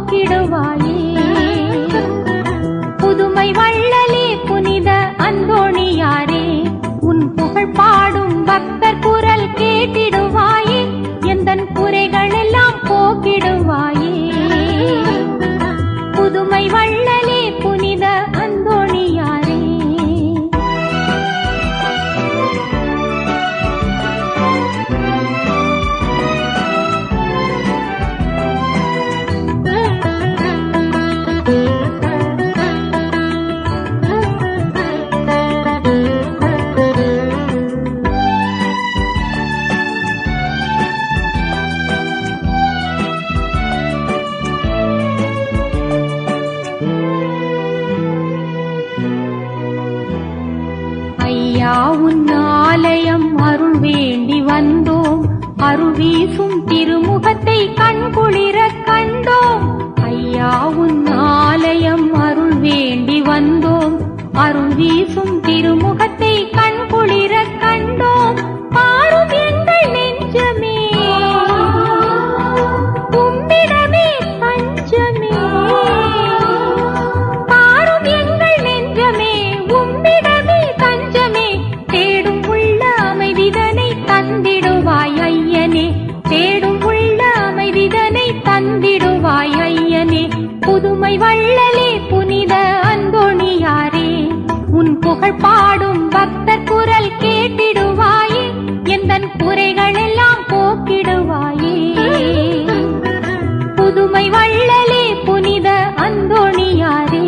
போக்கிடுவாயே. புதுமை வள்ளலே புனித அந்தோணியாரே, உன் புகழ் பாடும் பக்தர் குரல் கேட்டிடுவாயே, எந்தன் குறைகள் எல்லாம் போக்கிடுவாயே. புதுமை வள்ளலே புனித அந்தோணியாரே. ஐயா உன் ஆலயம் அருள் வேண்டி வந்தோம், அருள் வீசும் திருமுகத்தை கண்குளிர கண்டோம். ஐயா உன் ஆலயம் அருள் வேண்டி வந்தோம், அருள் வீசும் திருமுகத்தை கண்குளிர கண்டோம். பாரும் எங்கள் நெஞ்சமே உம்மிடமே தஞ்சமே, பாரும் எங்கள் நெஞ்சமே உம்மிடமே தஞ்சமே. தேடும் உள்ள அமைதிதனை தந்திடுவாய் ஐயனே, தேடும் உள்ள அமைதிதனை தந்திடுவாய் ஐயனே. புதுமை வள்ளலே புனித அந்தோணியாரே, உன் புகழ் பாடும் பக்தர் குரல் கேட்டிடுவாயே, எந்தன் குறைகள் எல்லாம் போக்கிடுவாயே. புதுமை வள்ளலே புனித அந்தோணியாரே.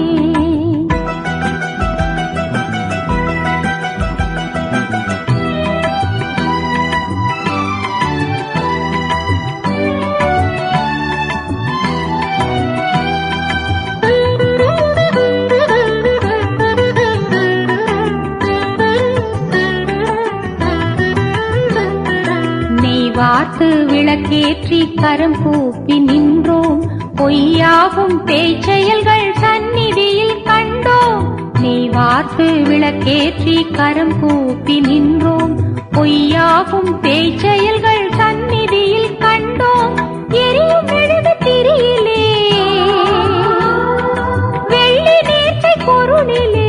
வார்த்து விளக்கேற்றி கரம் கூப்பி நின்றோம், பொய்யாகும் பேச்செயல்கள் சந்நிதியில் கண்டோம். நீ வார்த்து விளக்கேற்றி கரம் கூப்பி நின்றோம், பொய்யாகும் பேச்செயல்கள் சந்நிதியில் கண்டோம். எரியும் மெழுகு திரியிலே வெள்ளி நேர்ச்சை பொருளிலே,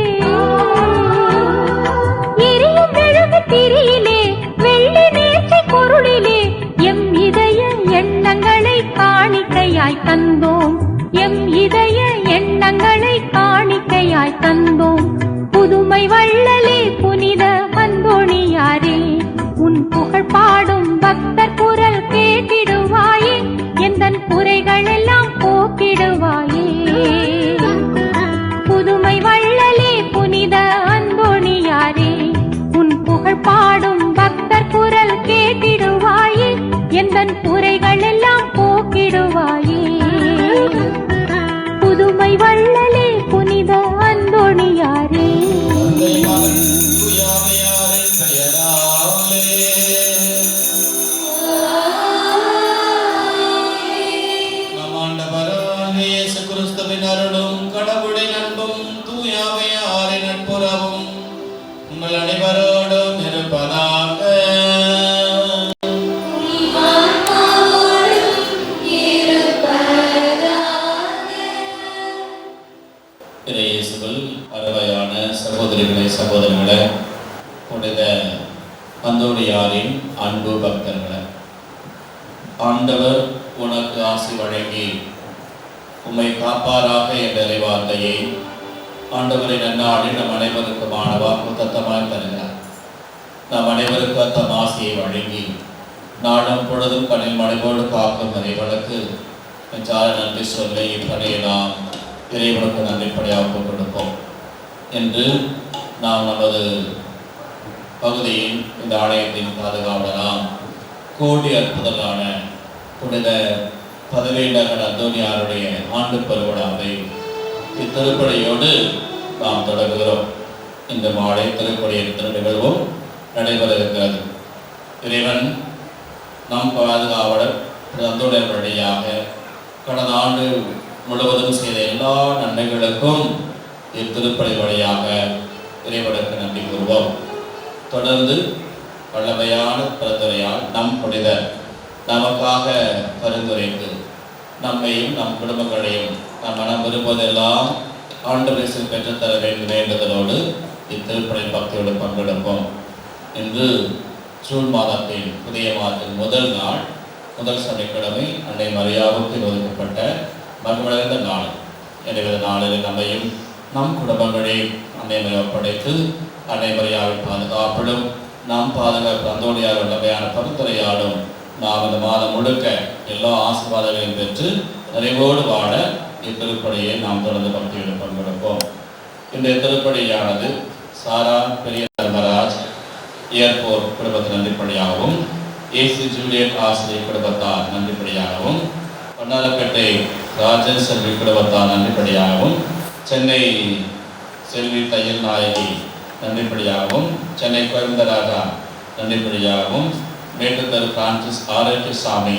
எரியும் மெழுகு திரியிலே வெள்ளி நேர்ச்சை பொருளிலே, எம் இதய எண்ணங்களை காணிக்கையாய் தந்தோம், எம் இதய எண்ணங்களை காணிக்கையாய் தந்தோம். புதுமை வள்ளலே புனித அந்தோணியாரே, உன் புகழ் பாடும் பக்தர் குரல் கேட்டிடுவாயே, எந்தன் குறைகள் எல்லாம் போக்கிடுவாயே. புதுமை வள்ளலே புனித அந்தோணியாரே, உன் புகழ் பாடும் பக்தர் குரல் கேட்டிடுவாயே, எந்தன் குறைகள் எல்லாம் போக்கிடுவாயே. புதுமை வள்ளலே புனித அந்தோணியாரே. அருளும் கடவுளின் அன்பும் தூயாமையாரின் நட்புறவும் உங்கள் அனைவரோடும் இருப்பதாக. அருமையான சகோதரிகளே சகோதரிகளே, புனித அந்தோணியாரின் அன்பு பக்தர்களே, ஆண்டவர் உனக்கு ஆசி வழங்கி உம்மை காப்பாராக என்ற இறைவார்த்தையை ஆண்டவரின் நன்னாளில் நம் அனைவருக்குமான வாக்குத்தத்தமாய் தருகிறார். நம் அனைவருக்கு தம் ஆசியை வழங்கி நாடும் பொழுதும் கண்ணில் மனைவோடு காக்கும் இறைவனுக்கு நன்றி சொல்ல இப்படியை நாம் இறைவனுக்கு நன்றிப்படையாக கொடுப்போம் என்று நாம் நமது பகுதியின் இந்த ஆலயத்தின் பாதுகாவலராம் கோடி அற்புதமான புனித பதவியிடங்கள் அந்தோணியாருடைய ஆண்டு பெருவிழாவை இத்திருப்படியோடு நாம் தொடங்குகிறோம். இந்த மாலை திருப்படியின் திருநிகழ்வும் நடைபெற இருக்கிறது. இறைவன் நம் பாதுகாவலர் அந்தோணியார் வழியாக கடந்த ஆண்டு முழுவதும் செய்த எல்லா நன்மைகளுக்கும் இத்திருப்படை வழியாக இறைவனுக்கு நன்றி கூறுவோம். தொடர்ந்து வல்லமையான பரிந்துரையால் நம் புனிதர் நமக்காக பரிந்துரைத்து நம்மையும் நம் குடும்பங்களையும் நம் மனம் விரும்புவதெல்லாம் ஆண்டவரை பெற்றுத்தர வேண்டும் வேண்டுதலோடு இத்திருப்படை பக்தியோடு பங்கெடுப்போம். இன்று ஜூன் மாதத்தின் புதிய மாதத்தின் முதல் நாள், முதல் சனிக்கிழமை அன்னை மரியாவுக்கு ஒதுக்கப்பட்ட மகிழ்ந்த நாள். எனவே நாளில் நம்மையும் நம் குடும்பங்களையும் அன்னை மரியா படைத்து அன்னை மரியாவின் பாதுகாப்பிலும் நாம் பாதுகாப்பு அந்தோணியார் வல்லமையான பரிந்துரையாலும் நாம் இந்த மாதம் முழுக்க எல்லா ஆசீர்வாதங்களையும் பெற்று நிறைவோடு வாழ இத்திருப்படியை நாம் தொடர்ந்து பக்தியுடன் பங்கெடுப்போம். இந்த திருப்படியானது சாரா பெரிய தர்மராஜ் ஏர்போர்ட் குடும்பத்தின் நன்றிப்படியாகவும், ஏசி ஜூலியட் ஆசிரியர் குடும்பத்தார் நன்றிப்படியாகவும், பொன்னாலப்பேட்டை ராஜன் செல்வி குடும்பத்தார் நன்றிப்படியாகவும், சென்னை செல்வி தையல் நாயகி நன்றிப்படியாகவும், சென்னை கோயம்புத்தராஜா நன்றிப்படியாகவும், மேட்டுத்தரு பிரான்சிஸ் ஆரோக்கியசாமி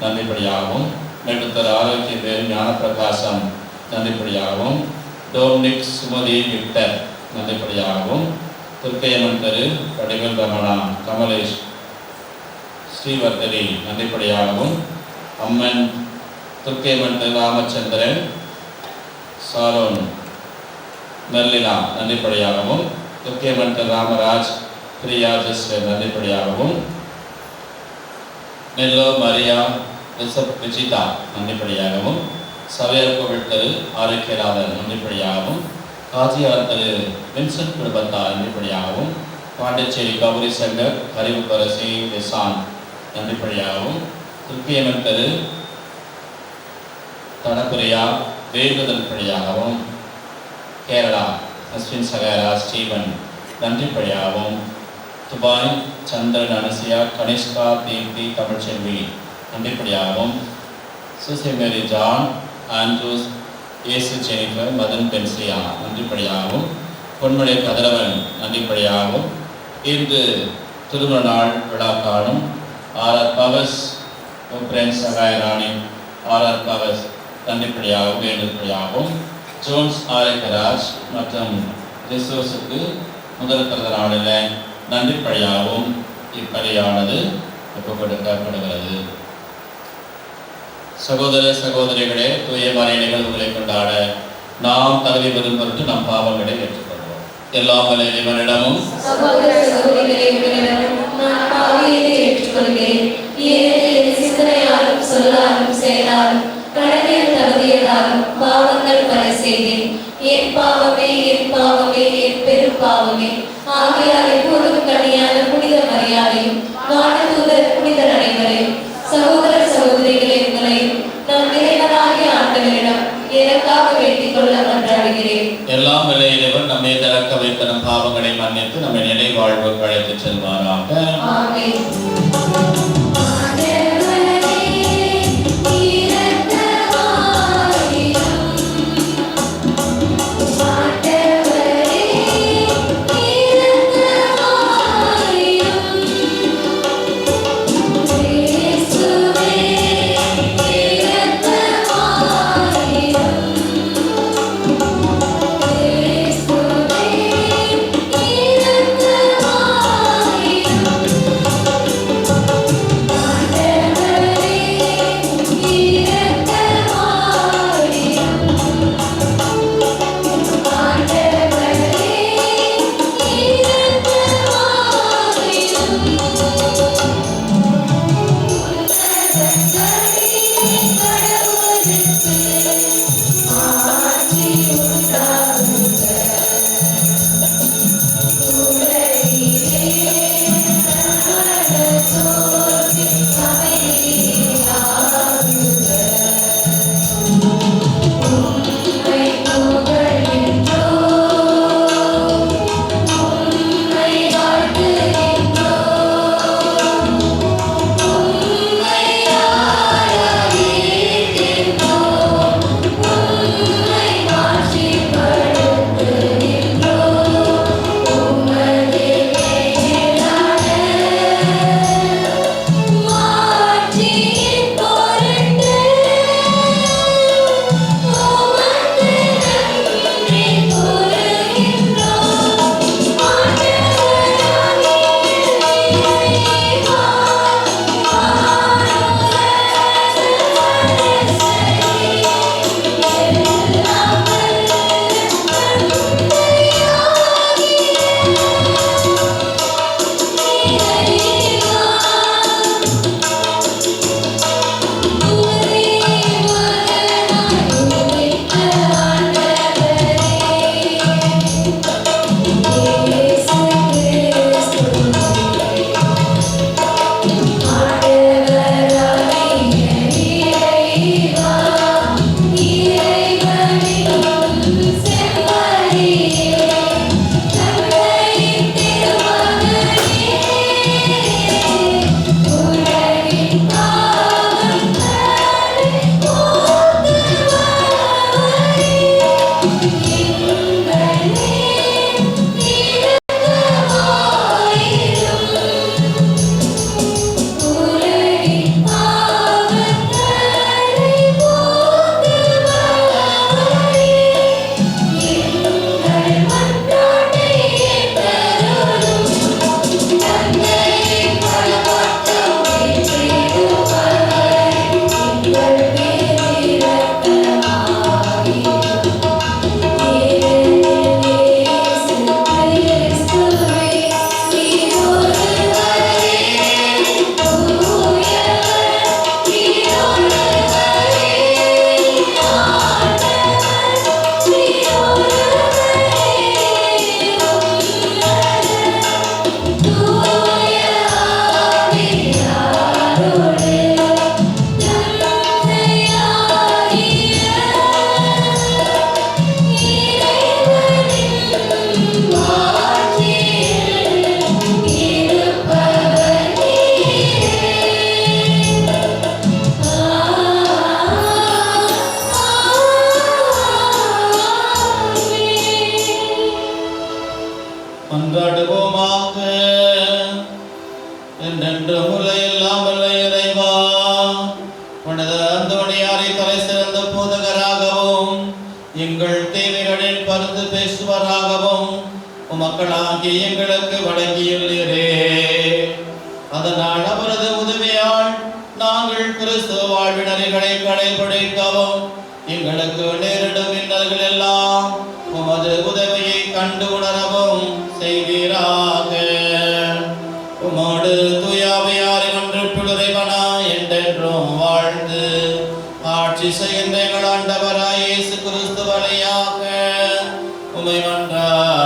நன்றிப்படியாகவும், மேட்டுத்தரு ஆரோக்கிய பேர் ஞானப்பிரகாசம் நன்றிப்படியாகவும், டோம்னிக் சுமதி விக்டர் நன்றிப்படியாகவும், துர்க்கையம்மன் தெரு வடிவேல் ரமணா கமலேஷ் ஸ்ரீவர்தனி நன்றிப்படியாகவும், அம்மன் துர்க்கையம்மன் தெரு ராமச்சந்திரன் சாரோன் மெர்லினா நன்றிப்படியாகவும், துர்க்கையம்மன் தெரு ராமராஜ் பிரியா ஜஸ்வர் நன்றிப்படியாகவும், நெல்லோ மரியா ரிசப் விஜிதா நன்றிப்படியாகவும், சவையர் கோவில் தெரு ஆரோக்கியநாதன் நன்றிப்படியாகவும், காஜியார் தெரு வின்சென்ட் குடும்பத்தார் நன்றிப்படியாகவும், பாண்டிச்சேரி கௌரி சங்கர் ஹரிவுக்கரசி நிசான் நன்றிப்படியாகவும், துர்க்கியம்மன் தெரு தனப்பிரியா வேண்டுதல்படியாகவும், கேரளா அஸ்வின் சகாரா ஸ்டீவன் நன்றிப்படியாகவும், துபாய் சந்திரன் அனுசியா கனிஷ்கா தீர்த்தி தமிழ்ச்செல்வி நன்றிப்படியாகவும், Susi Mary John Andrews Yesu Jennifer Madan Benziya நன்றிப்படியாகவும், பொன்மலை கதிரவன் நன்றிப்படியாகவும், இன்று திருமண நாள் விழா காணும் ஆர்ஆர் பவஸ் பிரெண்ட் சகாயராணி ஆர்ஆர் பவஸ் நன்றிப்படியாகவும் வேண்டுதல்படியாகவும், ஜோன்ஸ் ஆரோக்கியராஜ் மற்றும் ரிசோர்ஸுக்கு முதல் பிறந்த நாளில் நன்றிப்படியாகவும் இப்படியானது ஒப்புக் கொடுக்கப்படுகிறது. சகோதர சகோதரிகளே, தூய மறை நிகழ்வுகளை கொண்டாட நாம் தகுதி பெறும் பொருட்டு நம் பாவங்களை ஏற்றுக்கொள்வோம். எல்லா இறைவனிடமும் சகோதர சகோதரிகளிடம் நான் பாவியத்தை ஏற்றுக்கொள்கிறேன். ஏனெனில் சிந்தனையாலும் சொல்லாலும் செயலாலும் கடமையில் தகுதியதாலும் பாவங்கள் பல செய்தேன். என் பாவமே என் பாவமே என் பெரும் பாவமே. ஆகையால் எப்பொழுதும் கனியான புனித மரியாதையும் வானதூதர் புனிதர் அனைவரையும் சகோதர சகோதரிகளை உங்களையும் நம் இறைவனாகிய ஆண்டவரிடம் எனக்காக வேண்டிக் கொள்ள மன்றாடுகிறேன். எல்லாம் இறைவன் நம்மை திறக்க வைத்த நம் பாவங்களை மன்னித்து நம்மை நிலை வாழ்வுக்கு அழைத்து செல்வாராக. ஆமென். எங்கள் தேவைகளில் பருந்து பேசுவராகவும் மக்களாகி எங்களுக்கு வழங்கியுள்ளீரே. அதனால் அவரது உதவியால் நாங்கள் கிறிஸ்துவ வாழ்வினர்களை கடைபிடிக்கவும் எங்களுக்கு நேரிடும் இன்னல்கள் எல்லாம் உமது உதவியை கண்டு உணரவும் செய்வீராக. உமோடு தூயாவையாரின் ஒன்று பிழுறைவனா என்றென்றும் வாழ்ந்து ஆட்சி செய்கின்ற எங்கள் ஆண்டவராய் இயேசு கிறிஸ்து வழியாக உம்மை மன்றாடுகின்றோம்.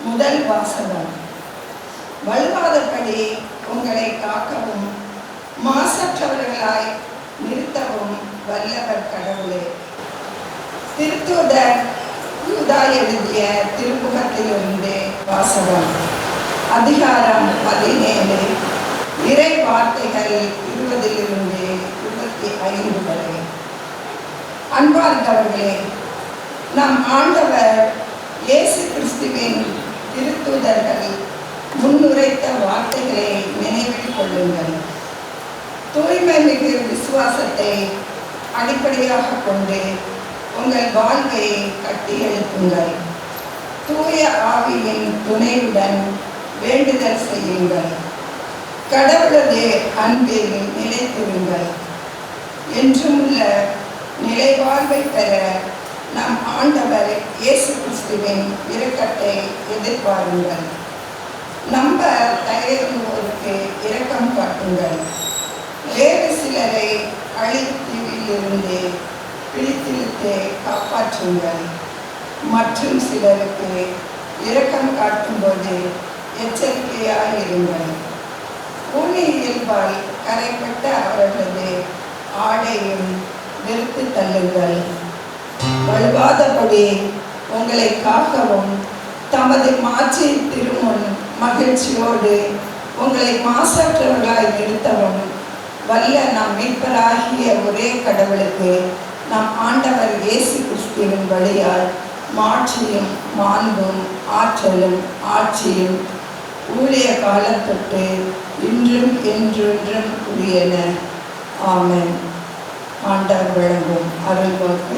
முதல் வாசகம். வலுவாதபடி உங்களை காக்கவும் மாசற்றவர்களாய் நிறுத்தவும் வல்லவர் கடவுளே. திருத்தூதர் யூதா எழுதிய திருமுகத்திலிருந்து வாசகம். அதிகாரம் 17, இறை வார்த்தைகள் 20 to 25 வரை. அன்பார்ந்தவர்களே, நம் ஆண்டவர் இயேசு கிறிஸ்துவின் திருத்தூதர்கள் முன்னுரைத்த வார்த்தைகளை நினைவில் கொள்ளுங்கள். தூய்மை மிகு விசுவாசத்தை அடிப்படையாக கொண்டு உங்கள் வாழ்வை கட்டி எழுப்புங்கள். தூய ஆவியின் துணையுடன் வேண்டுதல் செய்யுங்கள். கடவுளது அன்பில் நிலைத்திருங்கள். என்றுமுள்ள நிலைவாழ்வை பெற நம் ஆண்டவர் இயேசு கிறிஸ்துவின் இரக்கத்தை எதிர்பாருங்கள். நம்ப தயங்குவோருக்கு இரக்கம் காட்டுங்கள். வேறு சிலரை அழித்தீவிலிருந்து பிடித்திழுத்து காப்பாற்றுங்கள். மற்றும் சிலருக்கு இரக்கம் காட்டும்போது எச்சரிக்கையாயிருங்கள். ஊனி இயல்பால் கரைப்பட்ட அவர்களது ஆடையும் வெறுத்து தள்ளுங்கள். வலுவாதபடி உங்களை காக்கவும் தமது மாற்றி திருமுன் மகிழ்ச்சியோடு உங்களை மாசற்றவர்களாய் நிறுத்தவும் வல்ல நம் மீட்பராகிய ஒரே கடவுளுக்கு நம் ஆண்டவர் இயேசு கிறிஸ்துவின் வழியால் மாட்சியும் மாண்பும் ஆற்றலும் ஆட்சியும் ஊழிய காலத்தொட்டு இன்றும் என்றென்றும் உரியன. ஆமென். ஆண்டவர் வழங்கும் அருள்வாக்கு.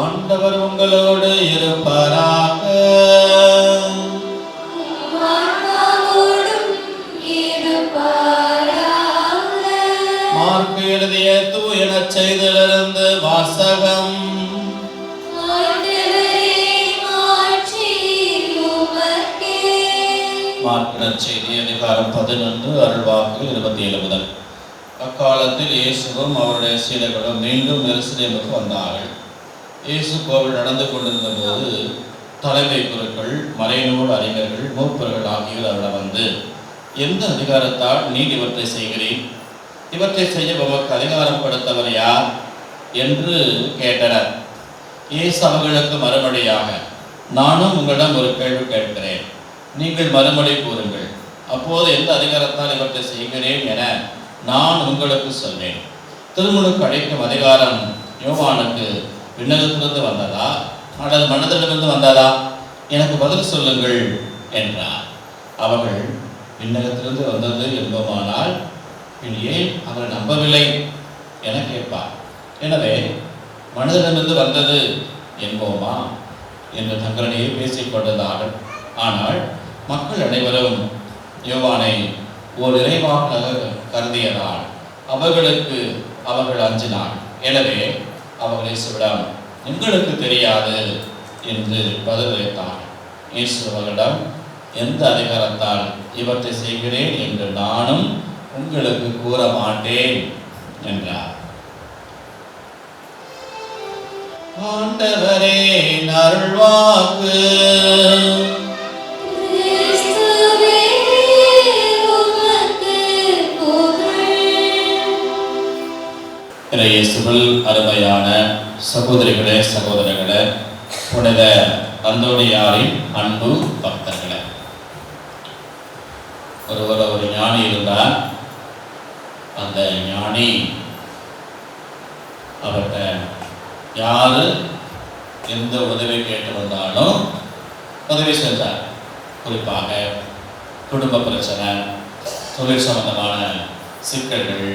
ஆண்டவர் உங்களோடு இருப்பாராக. மார்க்கு எழுதிய தூய நற்செய்தியிலிருந்து வாசகம். மார்க்கு நற்செய்தி அதிகாரம் 11 அருள்வாக்கு 27 முதல். அக்காலத்தில் இயேசுவும் அவருடைய சீடர்களும் மீண்டும் எருசலேமுக்கு வந்தார்கள். இயேசு கோவில் நடந்து கொண்டிருந்த போது தலைமை குருக்கள், மறைநூல் அறிஞர்கள், மூப்பர்கள் ஆகியோர் அவரிடம் வந்து, எந்த அதிகாரத்தால் நீ இவற்றை செய்கிறீர்? இவற்றை செய்ய உமக்கு அதிகாரம் கொடுத்தவர் யார் என்று கேட்டனர். இயேசு அவர்களுக்கு மறுமொழியாக, நானும் உங்களிடம் ஒரு கேள்வி கேட்கிறேன், நீங்கள் மறுமொழி கூறுங்கள். அப்போது எந்த அதிகாரத்தால் இவற்றை செய்கிறேன் என நான் உங்களுக்கு சொல்வேன். திருமுழுக்கு அழைக்கும் அதிகாரம் யோவானுக்கு விண்ணகத்திலிருந்து வந்ததா அல்லது மனதிலிருந்து வந்ததா? எனக்கு பதில் சொல்லுங்கள் என்றார். அவர்கள் விண்ணகத்திலிருந்து வந்தது என்போமானால் பின் ஏன் அவரை நம்பவில்லை என கேட்பார். எனவே மனதிலிருந்து வந்தது என்போமா என்று தங்களிடையே பேசிக் கொண்டதார்கள். ஆனால் மக்கள் அனைவரும் யோவானை ஓர் இறைவாக கருதியதால் அவர்கள் அஞ்சினார். எனவே அவர்கள் இயேசுவிடம், எங்களுக்கு தெரியாது என்று பதிலளித்தார். இயேசு அவர்களிடம், எந்த அதிகாரத்தால் இவற்றை செய்கிறேன் என்று நானும் உங்களுக்கு கூற மாட்டேன் என்றார். ஆண்டவரே அருள்வாக்கு. இயேசுவில் அருமையான சகோதரிகளே, சகோதரர்களே, புனித அந்தோணியாரின் அன்பு பக்தர்களே, ஒரு ஞானி இருந்தார். அந்த ஞானி அவர்கிட்ட யாரு எந்த உதவி கேட்டு வந்தாலும் உதவி செஞ்சார். குறிப்பாக குடும்ப பிரச்சனை, தொழில் சம்பந்தமான சிக்கல்கள்,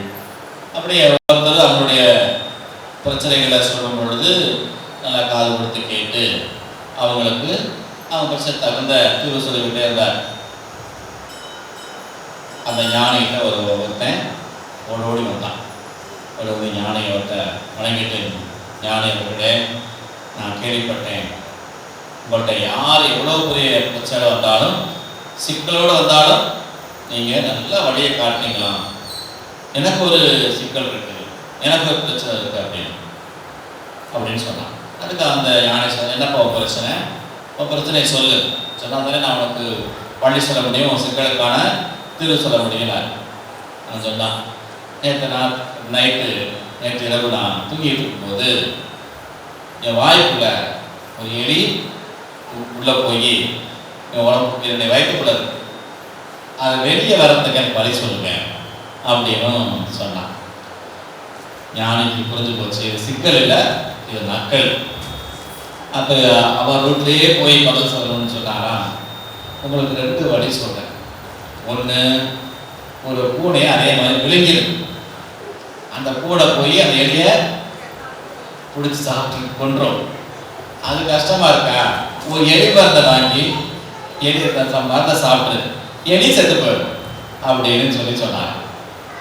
அப்படியே ஒருத்தர் அவங்களுடைய பிரச்சனைகளை சொல்லும் பொழுது நல்லா காது கொடுத்து கேட்டு அவங்களுக்கு அவங்க பிரச்சனை தகுந்த தீர்வு சொல்லிக்கிட்டே இருந்தார். அந்த ஞானிகிட்ட ஒருத்தன் ஓடோடி வந்தான். ஒரு ஞானியை ஒருத்தன் வணங்கிட்டு, ஞானி அவர்களே, நான் கேள்விப்பட்டேன், உங்கள்கிட்ட யார் எவ்வளோ பெரிய பிரச்சனை வந்தாலும் சிக்கலோடு வந்தாலும் நீங்கள் நல்ல வழியை காட்டினீங்களாம். எனக்கு ஒரு சிக்கல் இருக்குது, எனக்கு ஒரு பிரச்சனை இருக்குது அப்படின்னு சொன்னான். அதுக்கு அந்த யானை சொன்ன, என்னப்பா உன் பிரச்சனை? உன் பிரச்சனையை சொல்லு. சொன்னால் தானே நான் உனக்கு வழி சொல்ல முடியும், உன் சிக்கலுக்கான தீர்வு சொல்ல முடியல. நான் சொன்னான், நேற்று இரவு நான் தூங்கிட்டு இருக்கும்போது என் வாய்க்குள்ள ஒரு எலி உள்ளே போய் என் உடம்பு என்னுடைய வயிற்றுக்குள்ள இருக்கு, அதை வெளியே வரத்துக்கு எனக்கு வழி சொல்லுவேன் அப்படின்னு சொன்னான். ஞானிக்கு புரிஞ்சு போச்சு, இது சிக்கல் இல்லை, இது நக்கல். அப்போ அவர் வீட்டிலேயே போய் பதில் சொல்லணும்னு சொன்னாரா. உங்களுக்கு 2 வழி சொல்கிறேன். ஒன்று, ஒரு பூனையை அதே மாதிரி விழுங்கிருக்கு, அந்த பூனை போய் அந்த எலியை பிடிச்சி சாப்பிட்டு கொன்றோம். அது கஷ்டமாக இருக்கா? ஒரு எலி மருந்தை வாங்கி எலி மருந்தை சாப்பிட்டு எலி செத்து போயிடும் அப்படின்னு சொன்னாங்க.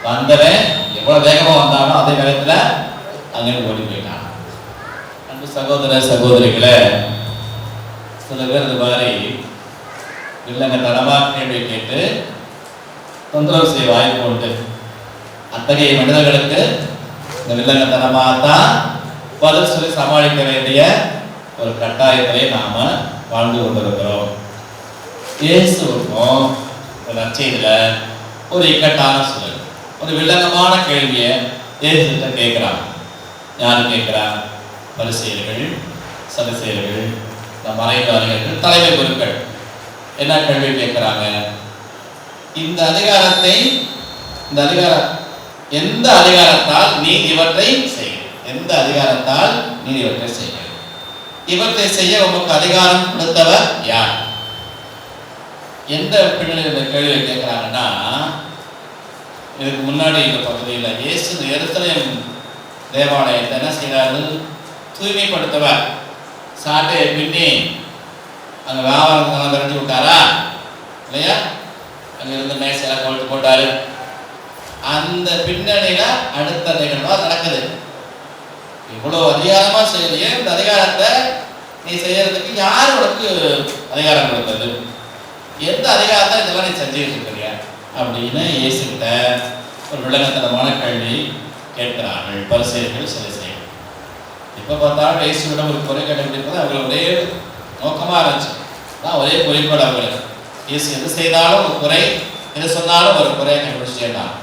வந்தவன் எவ்வளோ வேகமாக வந்தாலும் அதே நேரத்தில் அங்கே ஓடி போயிட்டான். அன்பு சகோதர சகோதரிகளை, சில பேர் இந்த மாதிரி இல்லைங்க தரமாக கேள்வி கேட்டு தொந்தரவு செய்ய வாய்ப்பு உண்டு. அத்தகைய மனிதர்களுக்கு இந்த வில்லங்கத்தனமாக தான் பதில் சொல்லி சமாளிக்க வேண்டிய ஒரு கட்டாயத்திலே நாம வாழ்ந்து கொண்டிருக்கிறோம். இயேசுவுக்கும் நற்செய்தியில ஒரு இக்கட்டான சூழல், ஒரு வில்லங்கமான கேள்வியை இயேசுகிட்ட கேட்கிறான். யார் கேட்கிறா? பரிசேயர்கள், சதுசேயர்கள், மறைவாதிகள், தலைமை குருக்கள். என்ன கேள்வி கேட்கிறாங்க? இந்த அதிகாரத்தை, இந்த அதிகாரம் எந்த அதிகாரத்தால் நீ இவற்றை செய்ய, எந்த அதிகாரத்தால் நீ இவற்றை செய்ய, இவற்றை செய்ய உமக்கு அதிகாரம் கொடுத்தவர் யார்? எந்த பின்னணியில் இந்த கேள்வியை கேட்கிறாங்கன்னா, இதுக்கு முன்னாடி இந்த பகுதியில் இயேசு எருசலேம் தேவாலயத்தை என்ன செய்கிறாரு? தூய்மைப்படுத்துவார். சாட்டையை பின்னி அங்கே வியாபாரம் விரட்டி விட்டாரா இல்லையா? அங்கே இருந்து மேசையெல்லாம் கவிழ்த்து போட்டாரு. அந்த பின்னணியில அடுத்த நிகழ்வா நடக்குது. இவ்வளோ அதிகாரமா செய்யலையே, இந்த அதிகாரத்தை நீ செய்யறதுக்கு யார் உனக்கு அதிகாரம் கொடுத்தது? எந்த அதிகாரத்தை இதெல்லாம் நீ செஞ்சுக்கிட்டு இருக்கிறியா அப்படின்னு இயேசுகிட்ட ஒரு விளங்கத்தனமான கேள்வி கேட்கிறார்கள் பரிசேயர்கள், சதுசேயர்கள். இப்போ பார்த்தாலும் இயேசுவிட ஒரு குறை கண்டுபிடிப்பது அவங்களுக்கு ஒரே நோக்கமாக இருந்துச்சு. தான் ஒரே குறிக்கோள் அவங்களுக்கு. இயேசு எது செய்தாலும் ஒரு குறை, எது சொன்னாலும் ஒரு குறையை கண்டுபிடிச்சிட்டேன்.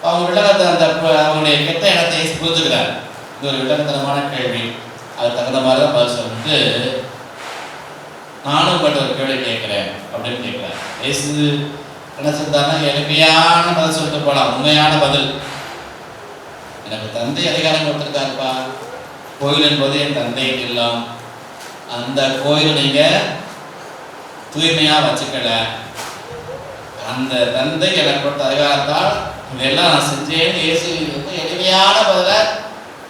அவங்க விளக்கத்தை அந்த அவங்களுடைய கெட்ட எண்ணத்தை இயேசு புரிஞ்சுக்கிறார். இது ஒரு விளக்கத்தனமான கேள்வி, அது தகுந்த மாதிரி தான் பதில் சொல்லிட்டு நானும் பட் ஒரு கேள்வி கேட்குறேன் அப்படின்னு கேட்குறேன். இயேசு என்ன சொல்றாருன்னா, எளிமையான பதில் சொல்லிட்டு போகலாம், உண்மையான பதில். எனக்கு தந்தை அதிகாரம் கொடுத்துருக்காருப்பா. கோயில் என்பது என் தந்தைக்கு இல்லம். அந்த கோயில் நீங்க தூய்மையா வச்சுக்கல. அந்த தந்தை எனக்கு கொடுத்த அதிகாரத்தால் இதெல்லாம் நான் செஞ்சேன்னு இயேசு வந்து எளிமையான பதில,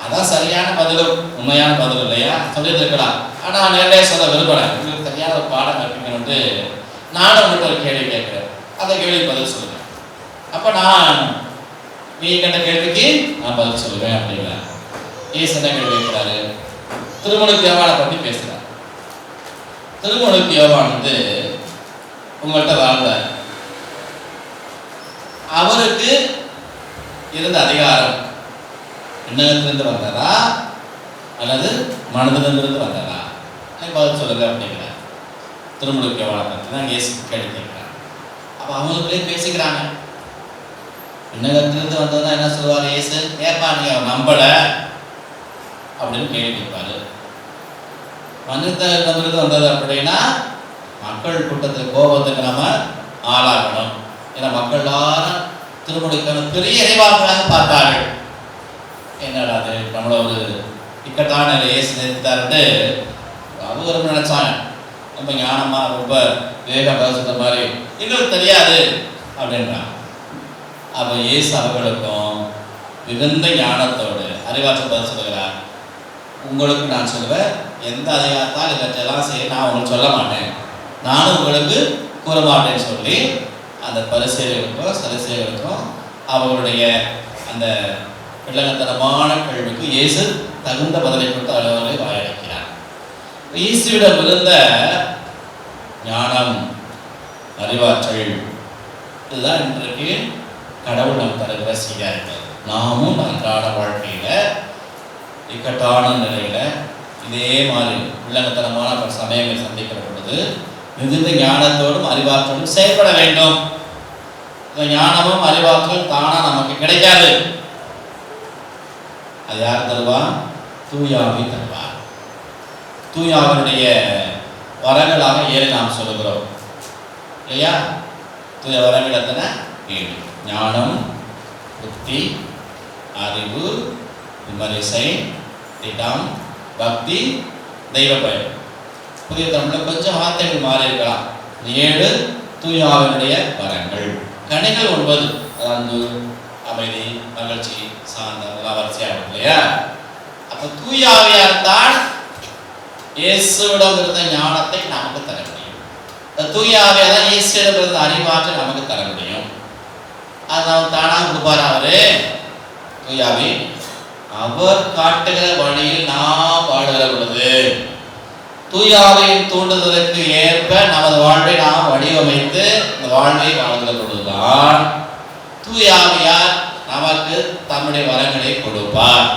அதான் சரியான பதிலும் உண்மையான பதில் இல்லையா சொல்லியிருக்கலாம். ஆனால் நேரடியாக சொல்ல விரும்பலை. உங்களுக்கு சரியான ஒரு பாடம் கற்பிக்கணும்ட்டு நானும் உங்கள்கிட்ட ஒரு கேள்வி கேட்குறேன். அந்த கேள்வி பதில் சொல்லுவேன். அப்போ நான் நீ கேட்ட கேள்விக்கு நான் பதில் சொல்லுவேன் அப்படிங்கிறேன். இயேசு என்ன கேள்வி கேட்கிறாரு? திருமுழுக்கு யோவானை பற்றி பேசுகிறார். திருமுழுக்கு யோவான் வந்து உங்கள்கிட்ட வாழ்ந்தார். அவருக்கு இருந்த அதிகாரம் எண்ணத்திலிருந்து வந்தாரா அல்லது மனதிலிருந்து வந்தாரா? பதில் சொல்லுங்க அப்படிங்கிறார். திருமுழுக்கு யோவானை பற்றி தான் இயேசு கேள்வி கேட்கிறார். அப்போ அவங்களுக்குள்ளே பேசிக்கிறாங்க. விண்ணகத்திலிருந்து வந்ததுன்னா என்ன சொல்லுவார் இயேசு? ஏப்பா நீ அவர் நம்பலை அப்படின்னு கேள்வி கேட்பாரு. மனிதனிடமிருந்து வந்தது அப்படின்னா மக்கள் கூட்டத்துக்கு கோபத்துக்கு நம்ம ஆளாகணும். ஏன்னா மக்கள் எல்லாரும் திருமுழுக்கான பெரிய இறைவாக்களாக பார்த்தார்கள். என்னடா அது நம்மள ஒரு இக்கட்டான இயேசு நிறுத்தாருன்னு அவங்க நினைச்சாங்க. ரொம்ப ஞானமா ரொம்ப வேக பேசுற மாதிரி எங்களுக்கு தெரியாது அப்படின்றாங்க. அப்போ இயேசு அவர்களுக்கும் மிகுந்த ஞானத்தோடு அறிவாற்றல் பதில் சொல்லுகிறார். உங்களுக்கு நான் சொல்லுவேன், எந்த அதிகாரத்தால் இவற்றெல்லாம் செய்ய நான் உங்களுக்கு சொல்ல மாட்டேன், நானும் உங்களுக்கு கூற மாட்டேன்னு சொல்லி அந்த பரிசேயர்களுக்கும் சதுசேயர்களுக்கும் அவர்களுடைய அந்த வில்லங்கத்தனமான கேள்விக்கு இயேசு தகுந்த பதிலை கொடுத்து அவர்களை வாயடைக்கிறார். இயேசுவிடம் இருந்த ஞானம், அறிவாற்றல், இதுதான் இன்றைக்கு கடவுள் நம்ம தருகிற சீரார்கள். நாமும் அன்றாட வாழ்க்கையில இக்கட்டான நிலையில இதே மாதிரி வில்லங்கத்தனமான சமயங்கள் சந்திக்கிற பொழுது மிகுந்த ஞானத்தோடும் அறிவாற்றலும் செயல்பட வேண்டும். இந்த ஞானமும் அறிவாற்றலும் தானா நமக்கு கிடைக்காது. அது யார் தருவா? தூயாவி தருவார். தூயாவினுடைய வரங்களாக 7 நாம் சொல்லுகிறோம் இல்லையா? தூய வரங்கள் எத்தனை? 7. ஞானம், புத்தி, அறிவு, விமரிசை, திடம், பக்தி, தெய்வ பயம். புதிய தமிழில் கொஞ்சம் வார்த்தைகள் மாறி இருக்கலாம். 7 தூயாவினுடைய வரங்கள். கனிகள் 9, அன்பு, அமைதி, மகிழ்ச்சி, சாந்தம், எல்லாம் வரிசையாகும் இல்லையா? அப்போ தூயாவியார் தான் இயேசுவிடம் இருந்த ஞானத்தை நமக்கு தர முடியும். தூயாவியார் தான் இயேசுவிடம் இருந்த அறிவாற்றல் நமக்கு தர முடியும். அது நாம் தானாக கொடுப்பார். அவரு தூயாவி அவர் காட்டுகிற வழியில் நாம் வாழுகிற பொழுது, தூயாவின் தூண்டுதலுக்கு ஏற்ப நமது வாழ்வை நாம் வடிவமைத்து இந்த வாழ்வை வாழ்கிற பொழுதுதான் தூயாவியார் நமக்கு தம்முடைய வரங்களை கொடுப்பார்.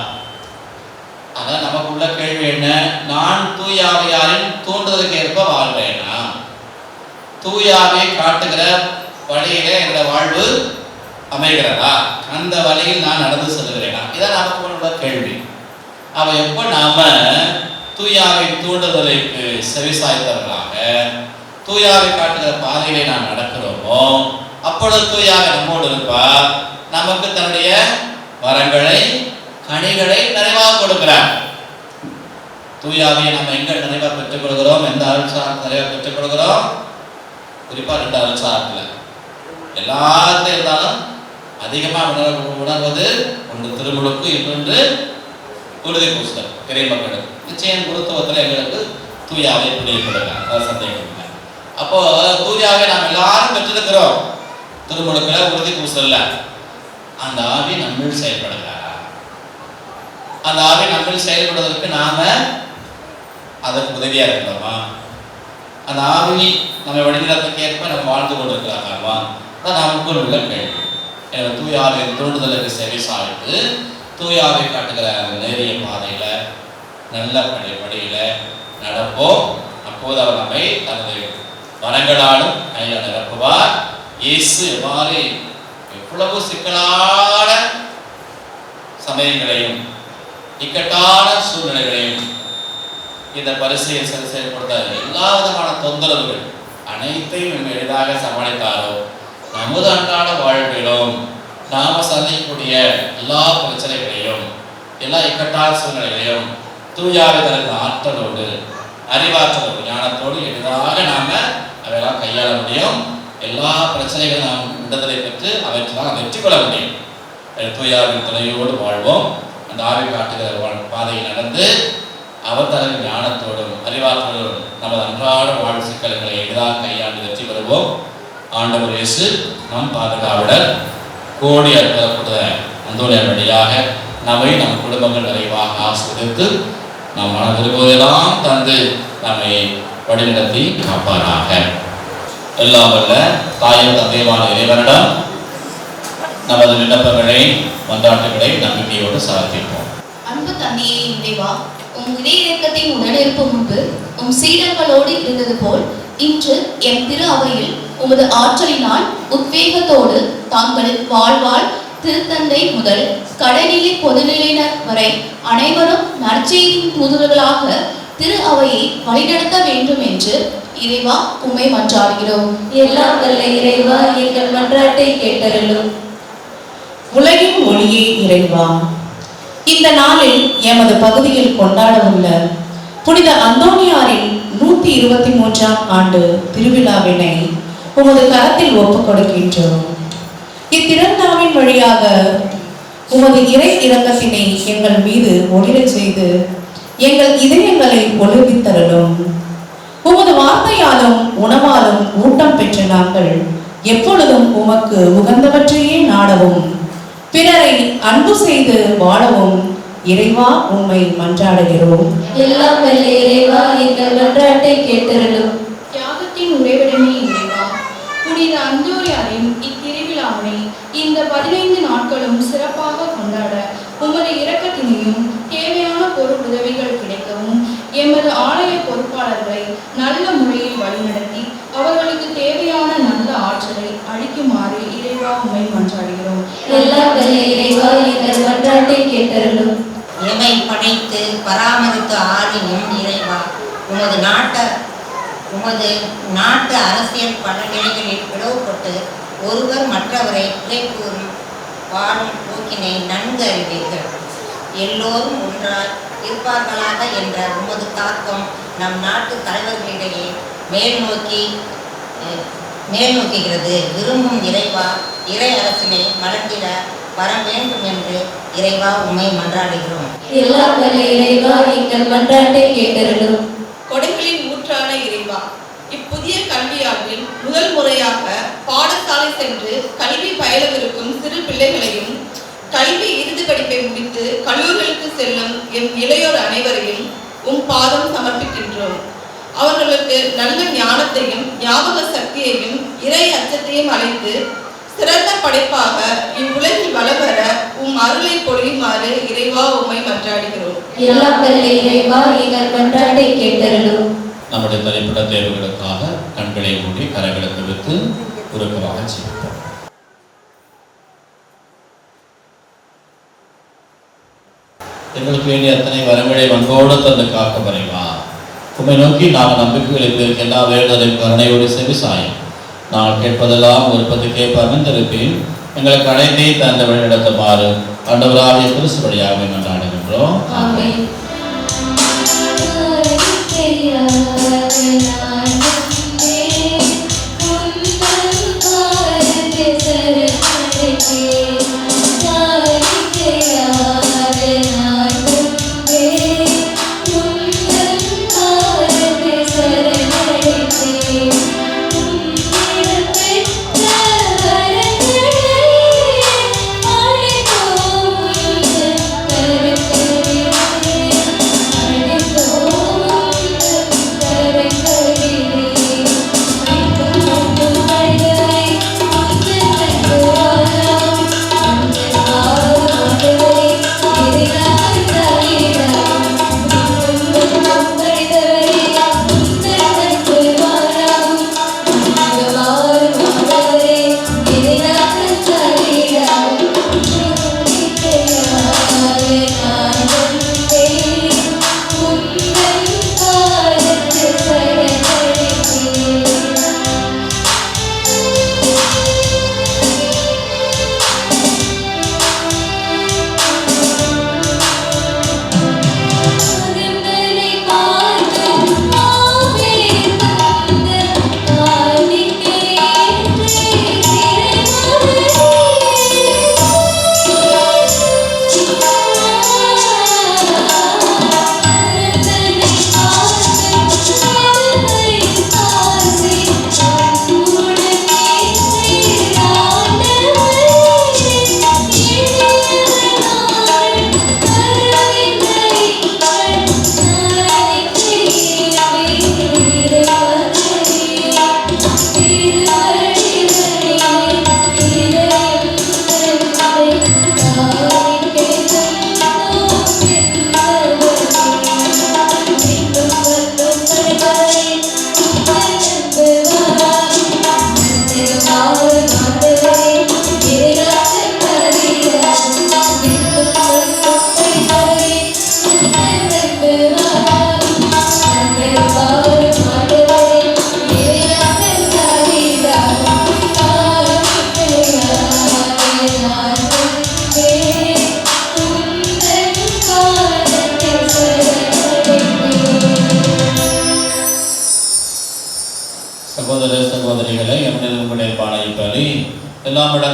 அதான் நமக்குள்ள கேள்வி என்ன? நான் தூய ஆவியாரின் தூண்டுதலுக்கு ஏற்ப வாழ்வேனா? தூய ஆவியை காட்டுகிற வழியிலே இந்த வாழ்வு அமைகிறதா? அந்த வழியில் நான் நடந்து செல்கிறேனா? இதான் நமக்கு உள்ள கேள்வி. அவ எப்ப நாம தூயாவை தூண்டுதலுக்கு செவிசாய்த்தவர்களாக தூயாவை காட்டுகிற பாதையிலே நாம் நடக்கிறோமோ அப்பொழுது தூயாவை நம்மோடு இருப்பார். நமக்கு தன்னுடைய வரங்களை கனிகளை நிறைவாக கொடுக்கிறார். தூயாவையை நம்ம எங்க நிறைவாக பெற்றுக் கொள்கிறோம்? எந்த அருள்சார் நிறைவாக பெற்றுக் கொள்கிறோம்? குறிப்பா 2 அருள்சாரத்துல எல்லாத்தையும் இருந்தாலும் அதிகமா உணர்வது ஒன்று திருமுழுக்கு, இன்னொன்று உறுதி பூசுதல். இறை மக்களுக்கு நிச்சயம் குருத்துவத்தில் எங்களுக்கு தூயாவை புரியப்படுகிறார், அதாவது சந்தேகம் இல்லை. அப்போ தூயாவை நாம் எல்லாரும் பெற்றிருக்கிறோம். திருமுழுக்குல உறுதி பூசல்ல அந்த ஆவி நம்மில் செயல்படுகிறாரா? அந்த ஆவி நம்மில் செயல்படுவதற்கு நாம அதற்கு உதவியா இருக்கிறோமா? அந்த ஆவி நம்ம வழிநடத்துக்கு ஏற்ப நம்ம வாழ்ந்து கொண்டிருக்கிறார்களா? அதான் நமக்குள் உள்ள கேள்வி. தூயாவின் தூண்டுதலுக்கு செவி சாய்த்து தூயாவை காட்டுகிற நேரிய பாதையில நல்ல படியில நடப்போம். அப்போது அவர் நம்மை தனது வரங்களாலும் கையில நிரப்புவார். இயேசு எவ்வாறு எவ்வளவு சிக்கலான சமயங்களையும் இக்கட்டான சூழ்நிலைகளையும் இந்த பரிசையை சரி செயல்படுத்த எல்லா விதமான தொந்தரவுகள் அனைத்தையும் எளிதாக சமாளித்தாரோ நமது அன்றாட வாழ்விலும் நாம சந்திக்கக்கூடிய எல்லா பிரச்சனைகளையும் எல்லா இக்கட்டான சூழ்நிலைகளையும் தூயாவை தனது ஆற்றலோடு அறிவாற்றலோடு ஞானத்தோடு எளிதாக நாம அவையெல்லாம் கையாள முடியும். எல்லா பிரச்சனைகளும் நாம் விடுதலை பெற்று அவற்றால் வெற்றி கொள்ள முடியும். தூயாவின் துணையோடு வாழ்வோம். அந்த ஆவி காட்டுகிற பாதையில் நடந்து அவர் தனது ஞானத்தோடும் அறிவாற்றலோடும் நமது அன்றாட வாழ்வு சிக்கல்களை எளிதாக கையாண்டு வெற்றி பெறுவோம். ஆண்டவர் இயேசு நம் பாதுகாவலர் கோடி அற்புதப்படுத்த அந்தோனியார் வழியாக நம்மை நம் குடும்பங்கள் நிறைவாக ஆசிரியத்து நாம் மன விரும்புவதெல்லாம் தந்து நம்மை வழிநடத்தி காப்பாராக. எல்லாம் வல்ல தாயும் தந்தையுமான இறைவனிடம் நமது விண்ணப்பங்களை மன்றாட்டுகளை நம்பிக்கையோடு சமர்ப்பிப்போம். அன்பு தந்தையே இறைவா, உம் இறையிறக்கத்தின் உடனிருப்பு முன்பு உம் சீடர்களோடு இருந்தது போல் இன்று எம் திரு அவையில் உமது ஆற்றலினால் உத்வேகத்தோடு தாங்கள் வாழ்வாள் திருத்தந்தை முதல் கடைநிலை பொதுநிலையினர் வரை அனைவரும் நற்செய்தியின் தூதுவர்களாக திரு அவையை வழிநடத்த வேண்டும் என்று இறைவா உம்மை மன்றாடுகிறோம். எல்லாம் வல்ல இறைவா, எங்கள் மன்றாட்டை கேட்டருளும். உலகின் ஒளியே இறைவா, இந்த நாளில் எமது பகுதியில் கொண்டாடவுள்ள புனித அந்தோனியாரின் 123ஆம் ஆண்டு திருவிழாவினை உமது கரத்தில் ஒப்புக் கொடுக்கின்றோம். இத்திருநாவின் வழியாக உமது இறை இரக்கத்தினை எங்கள் மீது ஒளிரச் செய்து எங்கள் இதயங்களை ஒளிர்வித்தருளும். உமது வார்த்தையாலும் உணவாலும் ஊட்டம் பெற்ற நாங்கள் எப்பொழுதும் உமக்கு உகந்தவற்றையே நாடவும் பிறரை அன்பு செய்து வாழவும் இறைவா உம்மை மன்றாடுகிறோம். எல்லாம் வல்ல இறைவா, எங்கள் மன்றாட்டை கேட்டருளும். தியாகத்தின் உறைவிடமே இறைவா, புனித அந்தோனியாரின் இத்திருவிழாவை இந்த 15 நாட்களும் சிறப்பாக கொண்டாட உமது இரக்கத்தினையும் தேவையான பொருள் உதவிகள் கிடைக்கவும் எமது ஆலய பொறுப்பாளர்களை நல்ல முறையில் வழிநடத்தி அவர்களுக்கு தேவையான நல்ல ஆற்றலை அளிக்குமாறு இறைவா உம்மை மன்றாடுகிறோம். எல்லாம் வல்ல இறைவா, எங்கள் மன்றாட்டை கேட்டருளும். எமை படைத்து பராமரித்து ஆளும் இறைவா, உமது நாட்டு அரசியல் பல நிலைகளில் பிளவுபட்டு ஒருவர் மற்றவரை குறை கூறும் வாழும் போக்கினை நன்கு அறிவீர்கள். எல்லோரும் ஒன்றாய் இருப்பார்களாக என்ற உமது தாக்கம் நம் நாட்டு தலைவர்களிடையே மேல் நோக்குகிறது. விரும்பும் இறைவா, இறை அரசினை மலர்ந்திட வர வேண்டும் என்று இறைவா உம்மை மன்றாடுகிறோம். எல்லாம் வல்ல இறைவா, எங்கள் மன்றாட்டை கேட்டருளும். கொடைகளின் ஊற்றான இறைவா, இப்புதிய கல்வியாண்டில் முதல் முறையாக பாடசாலை சென்று கல்வி பயிலவிருக்கும் சிறு பிள்ளைகளையும் கல்வி இறுதி படிப்பை முடித்து கல்லூரிகளுக்கு செல்லும் எம் இளையோர் அனைவரையும் உம் பாதம் சமர்ப்பிக்கின்றோம். அவர்களுக்கு நல்ல ஞானத்தையும் ஞாபக சக்தியையும் இறை அச்சத்தையும் அளித்து சிறந்த படைப்பாக இவ்வுலகில் வளவர உம் அருளை பொழியுமாறு இறைவா உம்மை மன்றாடுகிறோம். எல்லாம் வல்ல இறைவா எங்கள் மன்றாட்டை கேட்டருளும். நம்முடைய தனிப்பட்ட தேவைகளுக்காக கண்களை மூடி கரைகளுக்கு விட்டு உருக்கமாக செய்வோம். எங்களுக்கு வேண்டிய அத்தனை வரங்களை வன்போடு தந்து காக்க வரைவா. உம்மை நோக்கி நாங்கள் நம்பிக்கைகளுக்கு எல்லா வேண்டுதலையும் கருணையோடு செவிசாயும். நாங்கள் கேட்பதெல்லாம் விருப்பத்துக்கே பகிர்ந்திருப்பேன். எங்களுக்கு அனைத்தை தந்த வழிநடத்துமாறு ஆண்டவராகிய கிறிஸ்து வழியாக கொண்டாடுகின்றோம். ஆமென்.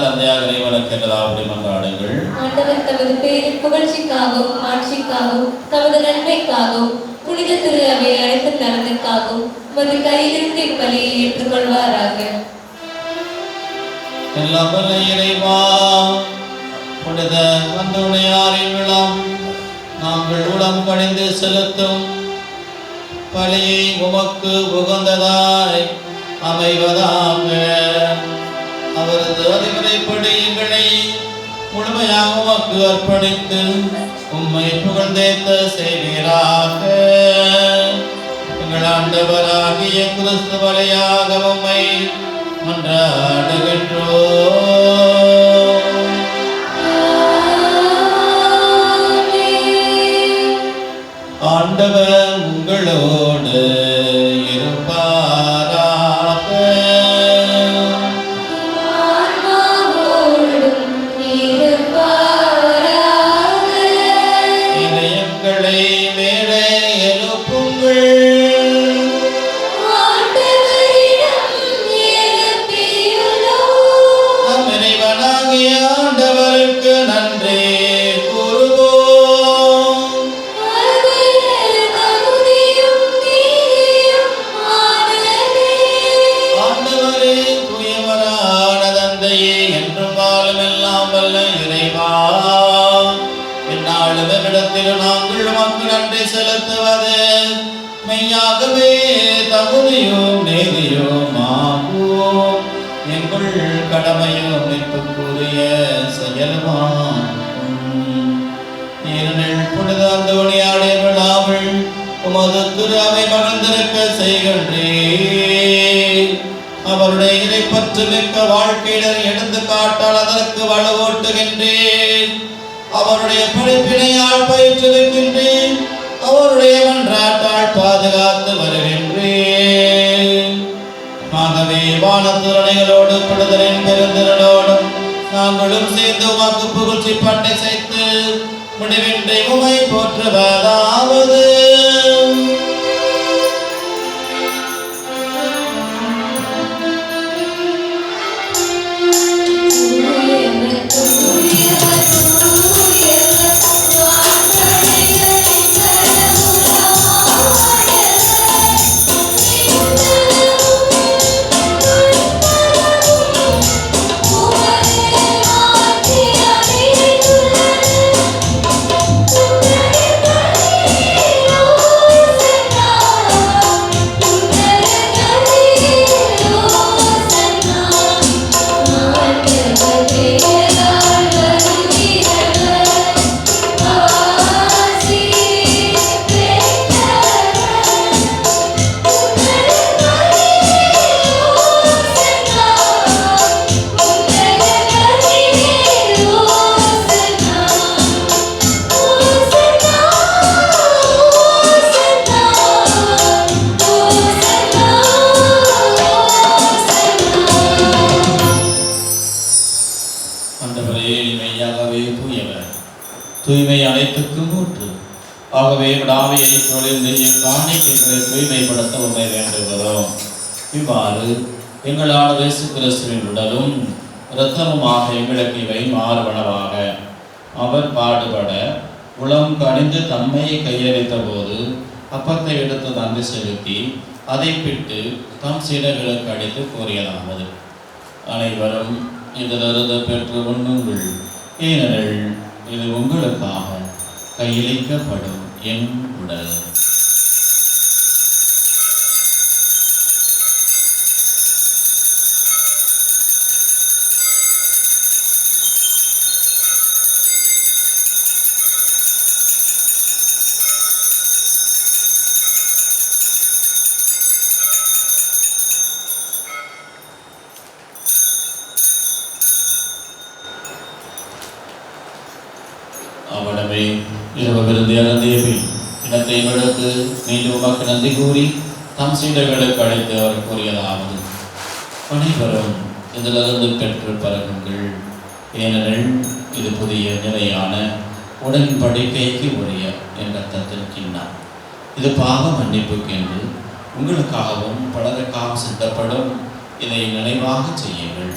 தந்தையாக இறைவனுக்கு என்றதாவது மன்றாடுங்கள். ஆண்டவர் தமது பேரின் புகழ்ச்சிக்காகவும் ஆட்சிக்காகவும் தமது நன்மைக்காகவும் புனித திரு அவை அழைத்த நலனுக்காகவும் உமது கையிலிருந்து இப்பலியை ஏற்றுக்கொள்வாராக. எல்லாம் வல்ல இறைவா, புனித அந்தோணியாரின் விழா நாங்கள் உளம் கணிந்து செலுத்தும் பலியை உமக்கு உகந்ததாய் அமைவதாக. அவரது அறிவுரைப்படி எங்களை முழுமையாக உமக்கு அர்ப்பணித்து உம்மை புகழ்ந்தேத்த செய்வீராக. எங்கள் ஆண்டவராகிய கிறிஸ்து வழியாக உம்மை மன்றாடுகின்றோம். ஆண்டவர் உங்களோடு இருப்பாராக. இதயங்களை மேலே எழுப்புங்கள். நம் இறைவனாகிய ஆண்டவருக்கு நன்றி கூறுவோம். ஆண்டவரே, தூயவரான தந்தையே, என்றும் வாழும் எல்லாம் வல்ல இறைவா, இந்நாளும் இடத்தில் நாங்கள் உமக்கு நன்றி செலுத்துவது மெய்யாகவே தகுதியும் நீதியும் ஆகும். எங்கள் கடமையும் உமது திரு அவை மகிழ்ந்திருக்க செய்கின்றேன். அவருடைய இறைப்பற்று மிக்க வாழ்க்கையினர் எடுத்து காட்டால் அதற்கு வலுவூட்டுகின்றேன். அவருடைய படிப்பினையால் பயிற்றுவிக்கின்றேன். அவருடைய மன்றாட்டால் பாதுகாத்து வருகின்றேன். ஆகவே வானத்துரணைகளோடு படுதலின் பெருந்திரளோடும் நாங்களும் சேர்ந்து உமக்கு புகழ்ச்சி பண்ணை செய்து முடிவின்றி உமை போற்றுவதாவது. தூய்மை அனைத்துக்கும் ஊற்று. ஆகவே விடாமையை தொழில் காணிக்கைகளை தூய்மைப்படுத்த உண்மை வேண்டுகிறோம். இவ்வாறு எங்களான இயேசு கிறிஸ்துவின் உடலும் இரத்தமுமாக எங்களுக்கு இவை மாறுபனவாக. அவர் பாடுபட உளம் கனிந்து தம்மை கையளித்த போது அப்பத்தை எடுத்து நன்றி செலுத்தி அதை பிட்டு தம் சீடர்களுக்கு அடித்து கூறியதாவது: அனைவரும் இதிலிருந்து பெற்று உண்ணுங்கள், ஏனெனில் இது உங்களுக்காக கையளிக்கப்படும் என் உடல். அவனமே இரவு விருந்தை அருந்திய பின் இனத்தை விடுத்து மீண்டும் உமக்கு நன்றி கூறி தம் சீடர்களுக்கு அழைத்து அவர் கூறியதாவது: அனைவரும் இதிலிருந்து பெற்று பருகுங்கள், ஏனெனில் இது புதிய நிலையான உடன்படிக்கைக்கு உரிய என் ரத்தத்தின் கிண்ணம். இது பாவ மன்னிப்புக்கென்று உங்களுக்காகவும் பலருக்காக சித்தப்படும். இதை நினைவாக செய்யுங்கள்.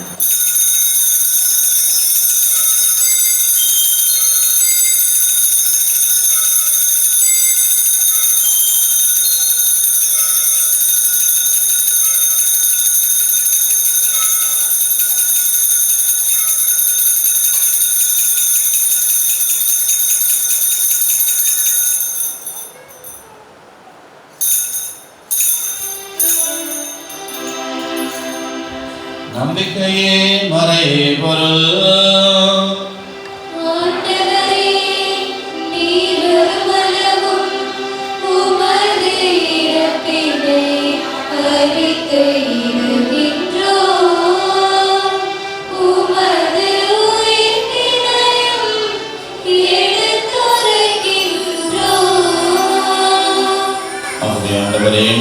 நம்பிக்கையே மறைபொருள்.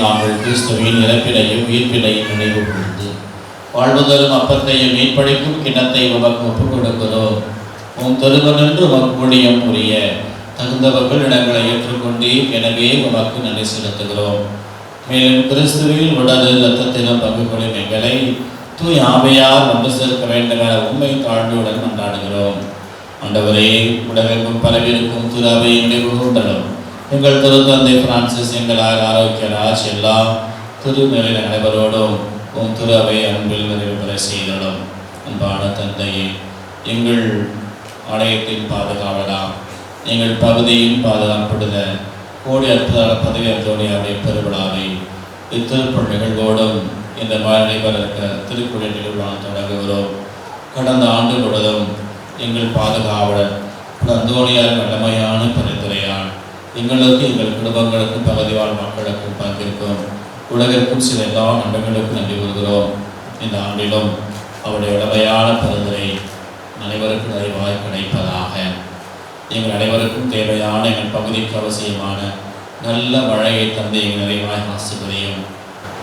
நாங்கள் கிறிஸ்துவின் இறப்பினையும் உயிர்ப்பினையும் நினைவு கூர்ந்து வாழ்வதரும் அப்பத்தையும் மீன்படைக்கும் கிண்ணத்தை உமக்கு ஒப்புக் கொடுக்கிறோம். உம் திருமணன்று உமக்கு ஊழியம் புரிய தகுந்தவர்கள் இடங்களை ஏற்றுக்கொண்டீர். எனவே உமக்கு நன்றி செலுத்துகிறோம். மேலும் கிறிஸ்துவில் உடல் இரத்தத்திலும் பங்கு கொள்ளும் எங்களை தூய் ஆவியால் ஒன்று சேர்க்க வேண்டும் என உண்மை தாழ்வுடன் கொண்டாடுகிறோம். ஆண்டவரே, உலகெங்கும் பரவியிருக்கும் துறவை நினைவு கூர்ந்தலும் எங்கள் திருத்தந்தை பிரான்சிஸ், எங்களால் ஆரோக்கியராஜ் எல்லா திருநிலை அனைவரோடும் உம் துறவை அன்பில் நிறைவு பெற செய்தலும். அன்பான தந்தையே, எங்கள் ஆலயத்தின் பாதுகாவலாம், எங்கள் பகுதியின் பாதுகாப்படுத கோடி அற்புத பதவி அந்தோனியாருடைய பெருவிழாவை இத்திருப்பல் நிகழ்வோடும் இந்த நடைபெற திருக்குறள் நிகழ்வான தொடங்குகிறோம். கடந்த ஆண்டு முழுவதும் எங்கள் பாதுகாவலர் அந்தோனியார் வல்லமையான பரிந்துரையால் எங்களுக்கு, எங்கள் குடும்பங்களுக்கும், பகுதி வாழ் மக்களுக்கும், பங்கிற்கும், உலகிற்கும் சில எல்லா நன்மைகளுக்கும் நன்றி கூறுகிறோம். இந்த ஆண்டிலும் அவருடைய உடமையான பரிந்துரை அனைவருக்கும் நிறைவாய் கிடைப்பதாக. எங்கள் அனைவருக்கும் தேவையான, எங்கள் பகுதிக்கு அவசியமான நல்ல மழையை தந்து எங்கள் நிறைவாய் ஆசிர்வதியும்.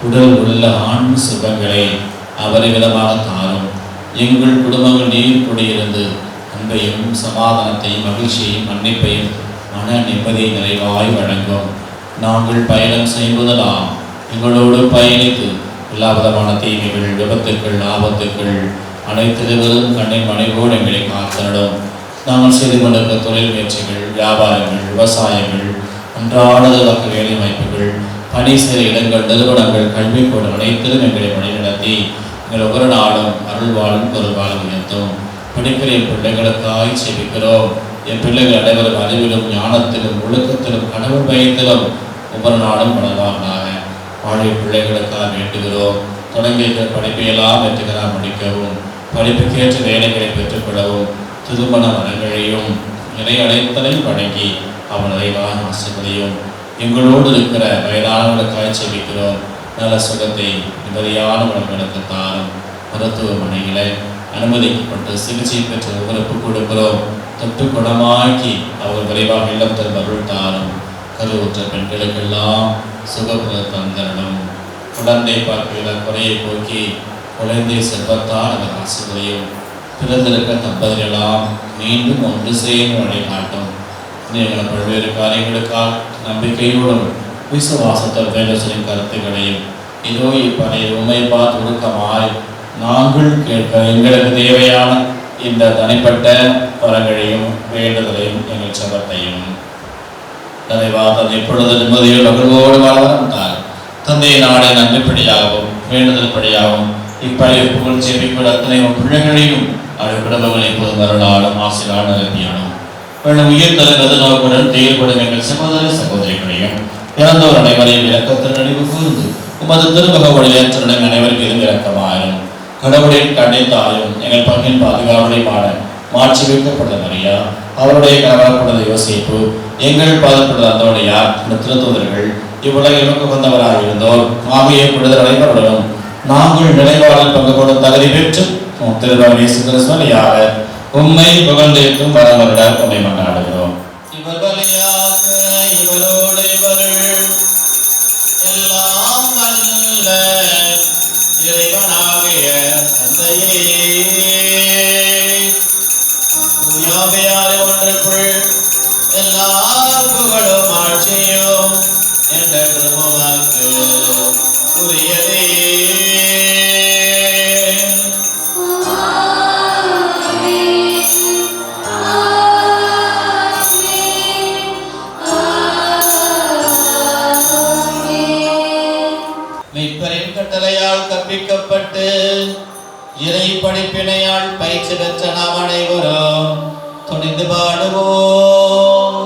உடல் உள்ள ஆண் சுகங்களை அபரிவிதமாக தாரும். எங்கள் குடும்பங்கள் நீர் குடியிருந்து அன்பையும் சமாதானத்தையும் மகிழ்ச்சியையும் மன்னிப்பையும் மன நிம்மதியை நிறைவாய் வழங்கும். நாங்கள் பயணம் செய்வதெல்லாம் எங்களோடு பயணித்து எல்லா விதமான தீமைகள், விபத்துக்கள், ஆபத்துக்கள் அனைத்திலும் கண்ணின் மனைவோடு எங்களை காத்திடும். நாங்கள் செய்து கொண்டிருக்கிற தொழில் முயற்சிகள், வியாபாரங்கள், விவசாயங்கள், அன்றாட வேலை வாய்ப்புகள், பணி செய்கிற இடங்கள், நிறுவனங்கள், கல்விக்கூடம் அனைத்திலும் எங்களை வழிநடத்தி எங்கள் ஒவ்வொரு நாளும் அருள்வாழும் பொருள்வாழும் உயர்த்தும். படிக்கிற என் பிள்ளைகளுக்காய் செபிக்கிறோம். என் பிள்ளைகள் அனைவரும் அறிவிலும், ஞானத்திலும், ஒழுக்கத்திலும், கடவுள் பயத்திலும் ஒவ்வொரு நாளும் வளர்வார்களாக. வாழ்வை பிள்ளைகளுக்காக வேண்டுகிறோம். தொடங்கிய படிப்பையெல்லாம் வெற்றிகராக முடிக்கவும், படிப்புக்கேற்ற வேலைகளை பெற்றுக்கொள்ளவும், திருமண வரங்களையும் இறை அழைத்தலையும் வழங்கி அவன் நிறைவாக ஆசிர்வதியும். எங்களோடு இருக்கிற வயதானவர்களுக்காய் செபிக்கிறோம். நல்ல சுகத்தை நிம்மதியான உணவுகளுக்கு தாரும். மருத்துவமனைகளை அனுமதிக்கப்பட்டு சிகிச்சை பெற்ற ஒவ்வொரு கொடுக்கிறோம். தொட்டு குணமாக்கி அவர் விரைவாக இல்லம் தரும் அருள் தாரும். கருவுற்ற பெண்களுக்கெல்லாம் சுகப்புற தந்தரணும். குழந்தை பார்க்கிற குறையை போக்கி குழந்தை செல்வத்தால் அவர் ஆசிர்வதியும். பிறந்திருக்க தம்பதிகளெல்லாம் மீண்டும் ஒன்று சேர்ந்து வழிகாட்டும். எங்களை பல்வேறு காரியங்களுக்கால் நம்பிக்கையோடும் விசுவாசத்தில் வேண்டலின் கருத்துக்களையும் இதோ இப்பனை உண்மை பார்த்து ஒழுக்கமாய் நாங்கள் கேட்க எங்களுக்கு தேவையான இந்த தனிப்பட்ட வரங்களையும் வேண்டுதலையும் எங்கள் சபத்தையும் தலைவா தந்தை இப்பொழுது நிம்மதியோடு மகிழ்வோடு வாழ்ந்தார். தந்தையை நாடே நன்றிப்படியாகவும் வேண்டுதல் படியாகவும் இப்பழைய புகழ் செவிப்பட அத்தனையும் பிள்ளைகளையும் குடும்பங்களை இப்போது மறுநாளும் ஆசிரியர் நிரப்பியானோம். உயிர் தலைவது நோக்குடன் தேர்வுடன் எங்கள் சகோதர சகோதரிகளையும் இறந்தோர் அனைவரையும் இறக்கத்தில் நினைவு கூர்ந்து உமது திருமுக வழியேற்றலுடன் அனைவருக்கும் இறக்கமாயும் கடவுளின் கண்ணித்தாயும் எங்கள் பங்கின் பாதுகாவலையுமான மாற்றி வைக்கப்பட்ட மரியா, அவருடைய கணவரப்பட்டது யோசிப்பு, எங்கள் பாதப்பட்டது அந்தோடையா, இந்த திருத்தூதர்கள் இவ்வுலகிற்கு வந்தவராக இருந்தோர் ஆகிய புனிதர் அனைவருடனும் நாங்கள் நினைவாளர் பங்கு கொண்டு தகுதி பெற்று திருவள்ளியாக உம்மை புகழ்ந்தேற்றும் வரவருட உண்மை கொண்டாடுகிறோம். இவர் பலியாக இவரோடு இவர்கள் எல்லாம் வல்ல இறைவனாகிய தந்தையே தூயாமையாலே ஒன்றுக்குள் எல்லா புகழும் ஆட்சியும் என்ற திருமணக்கு உரியதே. கற்பிக்கப்பட்டு இறை படிப்பினையால் பயிற்சி பெற்ற நாம் அனைவரும் துணிந்து பாடுவோம்.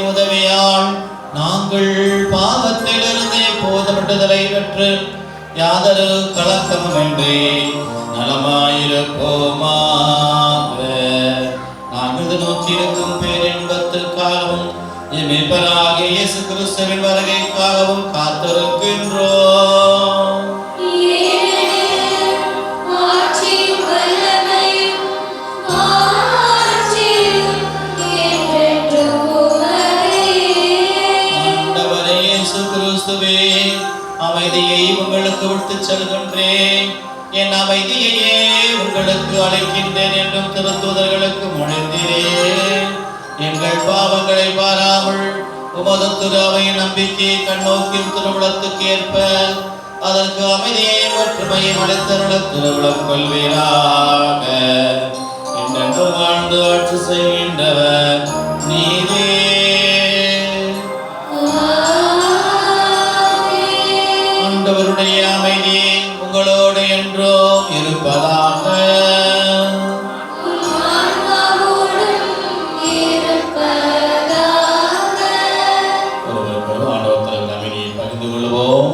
உதவியால் நாங்கள் பாவத்திலிருந்து போதப்பட்டதலை பெற்று யாதொரு கலக்கமின்றி நலமாயிருப்போமாக. நாங்கள் நோக்கியிருக்கும் பேரின்பத்திற்காகவும் என் மீட்பராகிய இயேசு கிறிஸ்துவின் வருகைக்காகவும் காத்திருக்கின்றோம். ஆண்டவரே இயேசு கிறிஸ்துவே, அமைதியை உங்களுக்கு விட்டுச் செல்கின்றேன், என் அமைதியையே உங்களுக்கு அழைக்கின்றேன் என்றும் திருத்தூதர்களுக்கு மொழிந்தீரே. எங்கள் பாவங்களை பாராமல் உமது திரு அவையின் நம்பிக்கையை கண்ணோக்கியும் திருவிழத்துக்கு ஏற்ப அதற்கு அமைதியை ஒற்றுமையை அளித்தருள திருவிழம் கொள்வீராக. என்றென்று வாழ்ந்து ஆட்சி செய்கின்றவர் நீரே. ஆண்டவருடைய அமைதி உங்களோடு என்றும் இருப்பதாக. ஒருவருக்கொரு ஆண்டவர் தரும் அமைதியை பகிர்ந்து கொள்வோம்.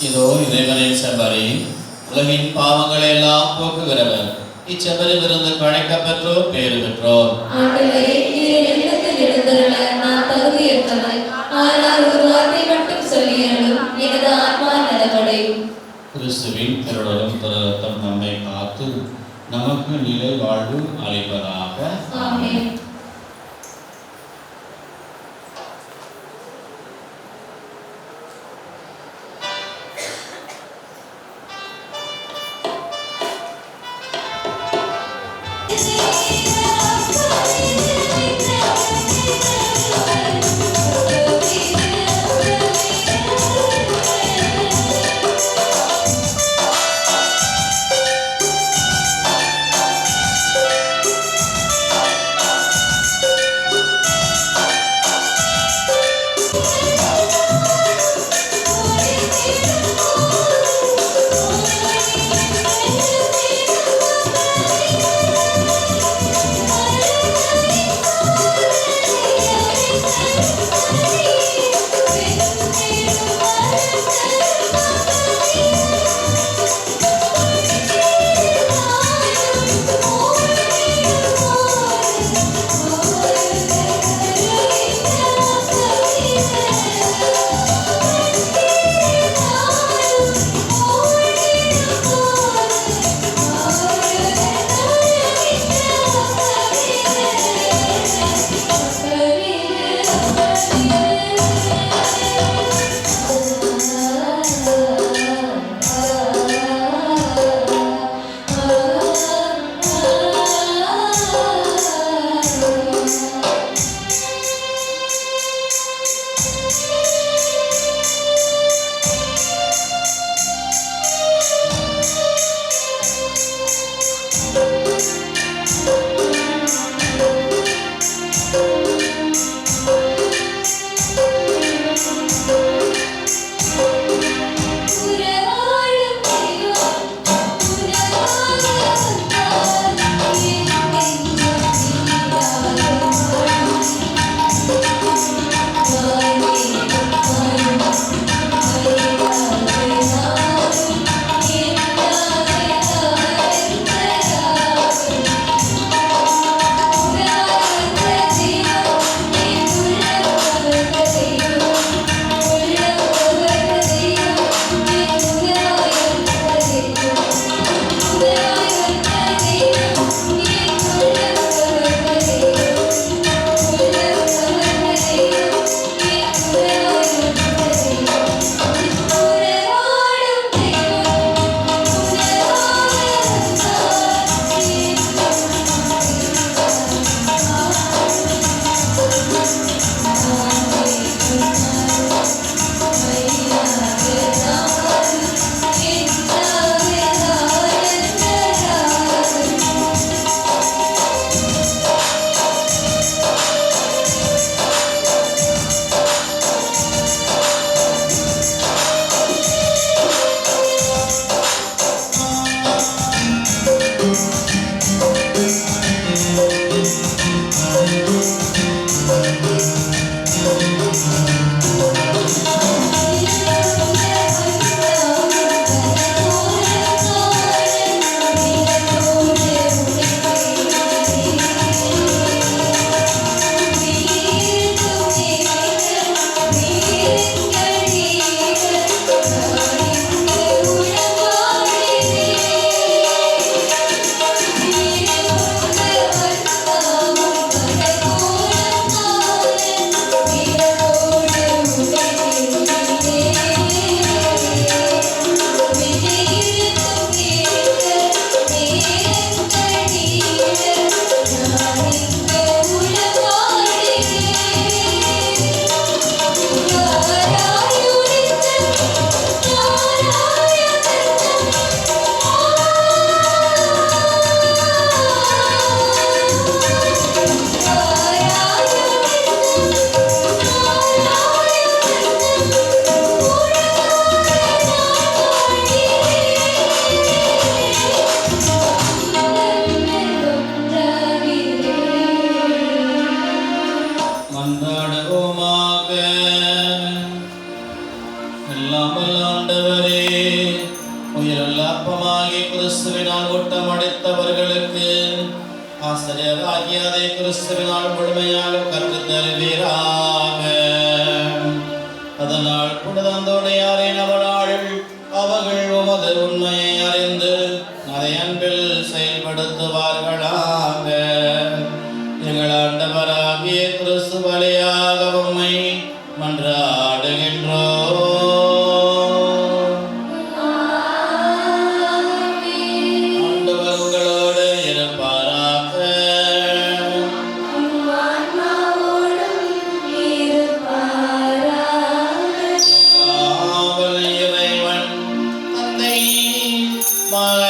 இதோ இறைவனின் செம்மறி, உலகின் பாவங்களை எல்லாம் போக்குகிறவர். இச்செம்மறில் இருந்து அழைக்கப் பெற்றோர் பேறு பெற்றோர். ஆண்டவரே, நீர் என்னிடத்தில் எழுந்தருள நான் தகுதியற்றவள். ஆனால் ஒரு வார்த்தை மட்டும் சொல்லியருளும், எனது ஆத்மா நலமடையும். கிறிஸ்துவின் திருடலும் திருரத்தம் நம்மை காத்து நமக்கு நிலை வாழ்வு அளிப்பதாக. ஆமென். அப்பமாகிய கிறிஸ்துவினால் ஊட்டமடைத்தவர்களுக்கு ஆசிரியராகிய அதை கிறிஸ்துவினால் முழுமையாக கற்றுத் தருவீராக. அதனால் புனிதந்தோடையாரின் அவர்கள் உமது உண்மையை அறிந்து அதை அன்பில் செயல்படுத்துவார்களாக. எங்கள் ஆண்டவராகிய கிறிஸ்து வழியாக உம்மை மன்றாடுகின்றோம். ஆண்டவர் உங்களோடு இருப்பாராக. காவல் இறைவன் தந்தை மகன்